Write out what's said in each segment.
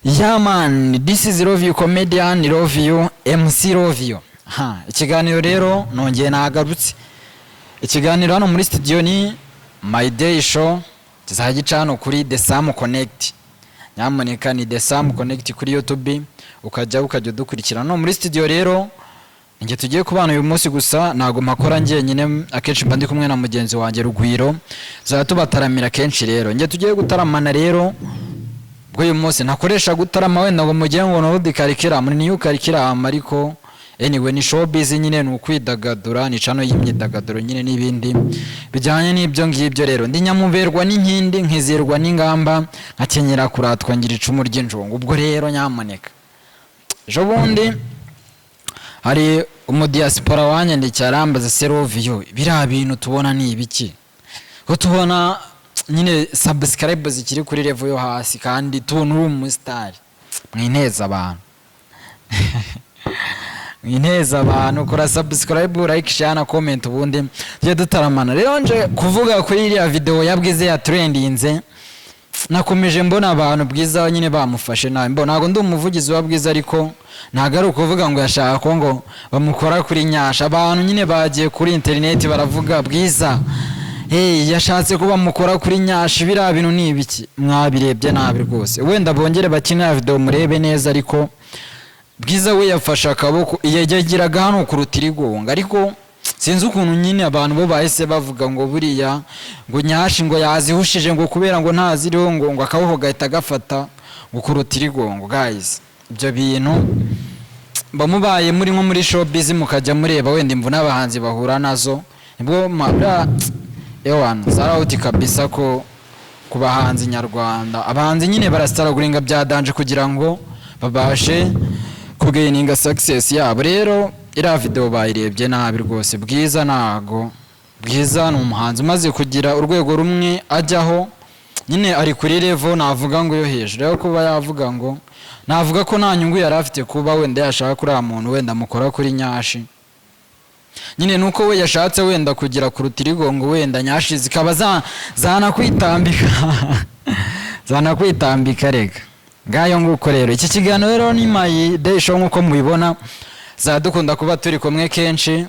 Yeah man, this is Love You Comedian, Love You MC Love You. Ikiganiro rero nongeye nagarutse. Ikiganiro hano muri studio ni My Day Show kizagica hano kuri The Sam Connect. Nyamuneka ni The Sam Connect kuri YouTube ukajya dukurikirana no muri studio rero nge tugiye kubana uyu munsi gusa nago makora ngiye nyine akenshi mba ndi kumwe na mugenzi wanjye Rugwiro zatubataramira kenshi rero nge tugiye gutaramana rero bwo uyu munsi nakoresha gutarama wenda ngo mugiye ngo no dikarikira muri niyo karikira amariko anyway ni showbiz nyine n'ukwidagadura ni cano y'imyidagaduro nyine n'ibindi bijyanye n'ibyo ngibyo rero ndi nyamuberwa n'inkindi nkizirwa n'ingamba nkakenyera kuratwa ngira icumu ry'injongo ubwo rero nyamuneka ejo bundi hari umudiaspora wanyandikira arambaza se Love You bira bintu tubona ni ibiki ko tubona nyine subscribe zikiri kuri level yo hasi kandi tubona uri umustar mwineza abantu mwineza abantu kora subscribe like share na comment ubundi tujye dutaramana rero nje kuvuga kuri iriya video yabwize ya trendinze nakomeje mbona abantu bwiza nyine bamufashe nawe mbona nago ndi umuvugizi wa bwiza ariko nagaruka kuvuga ngo yashaka ko ngo bamukora kuri nyasha abantu nyine bagiye kuri internet baravuga bwiza yashatse kuba mukora kuri nyasha bira bintu ni ibiki mwabirebye nabi rwose wenda bongere bakina video murebe neza ariko bwiza we yafasha akaboko yagiraga hano ku rutirigonga ariko sinzi ukuntu nyine abantu bo bahise bavuga ngo buriya ngo nyashi ngo yazihushije ngo kubera ngo ntaziriho ngo akaboko gahita gafata ngo ku rutirigongo guys ibyo bintu bamubaye muri nko muri showbiz mukajya mureba wenda imvuna abahanzi bahura nazo nibwo mabra ewan sarawuti kabisa ko kubahanzi nyarwanda abahanzi nyine barastaraguringa byadanje kugira ngo babashe kugaininga success yabo rero ira video bayirebye nabi rwose bwiza nago bwiza n'umuhanzi umaze kugira urwego rumwe ajyaho nyine ari kuri level navuga ngo yo hejuru rero kuba yavuga ngo navuga ko nta nyungu yari afite kuba wenda yashaka kuri muntu wenda mukora kuri nyashi nyine nuko we yashatse wenda kugira ku rutirigongo wenda nyashi zikaba zana kwitambika rega ngayo nguko rero iki kiganiro rero ni My Day Show nkuko mubibona zadukunda kuba turi kumwe kenshi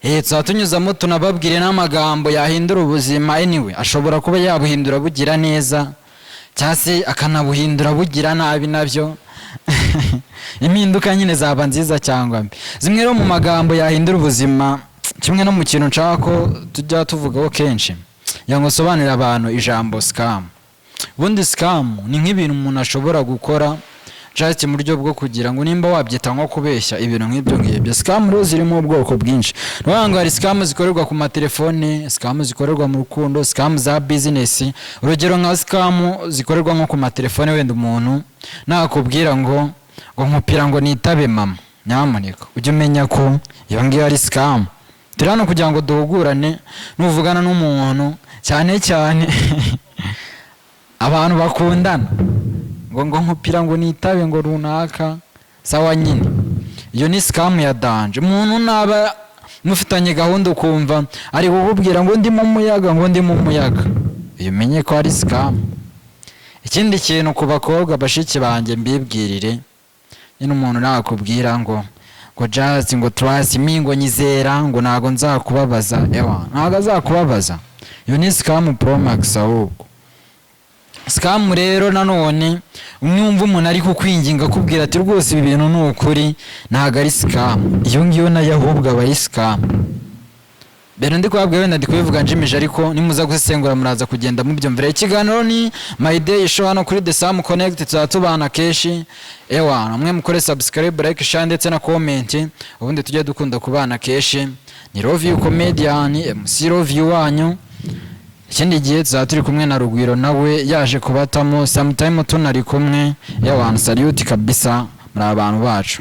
tuzatunyuzamo tunababwire n'amagambo yahindura ubuzima anyway ashobora kuba yabuhindura bugira neza cyase akanabuhindura bugira nabi nabyo impinduka nyine zaba nziza cyangwa mbi zimwe rero mu magambo yahindura ubuzima kimwe no mu kintu nshaka ko tujya tuvugaho kenshi yango sobanurira abantu ijambo scam ubundi scam ni nk'ibintu umuntu ashobora gukora just mu buryo bwo kugira ngo nimba wabyita nko kubeshya ibintu nk'ibyo ngibyo scam rero zirimo ubwoko bwinshi nubwo hari scam zikorerwa ku matelefone scam zikorerwa mu rukundo scam za business urugero nka scam zikorerwa nko ku matelefone wenda umuntu nakubwira ngo nkupira ngo nitabe mama nyamuneka ujye umenya ko iyo ngiyo ari scam turano kugira ngo duhugurane nuvugana n'umuntu cyane abantu bakundana ngo nkupira ngo nitabe ngo runaka sawa nyine iyo ni scam ya danje umuntu naba mufitanye gahunda ukumva ari kukubwira ngo ndi mu muyaga iyo menye ko ari scam ikindi kintu ku bakobwa bashiki banjye mbibwirire nyine umuntu nakubwira ngo just ngo trust me ngo nyizera ngo nago nzakubabaza ntago azakubabaza iyo ni scam pro max ahubwo scam rero nanone umwumva umuntu ari kukwinginga kubwira ati rwose ibi bintu n'ukuri ntago ari scam iyo ngiyo nayo ahubwo aba ari scam bero ndi kwabwe wenda ndi kubivuga njimije ariko nimuza gusesengura muraza kugenda mubyumvira ikiganiro ni My Day Show hano kuri The Sam Connect tuzatubana keshi mwe mukore subscribe like share ndetse na comment ubundi tujye dukunda kubana keshi ni Love You Comedian MC Love You wanyu ikindi gihe tuzaturi kumwe na Rugwiro nawe yaje kubatamo sometime tunari kumwe salute kabisa muri abantu bacu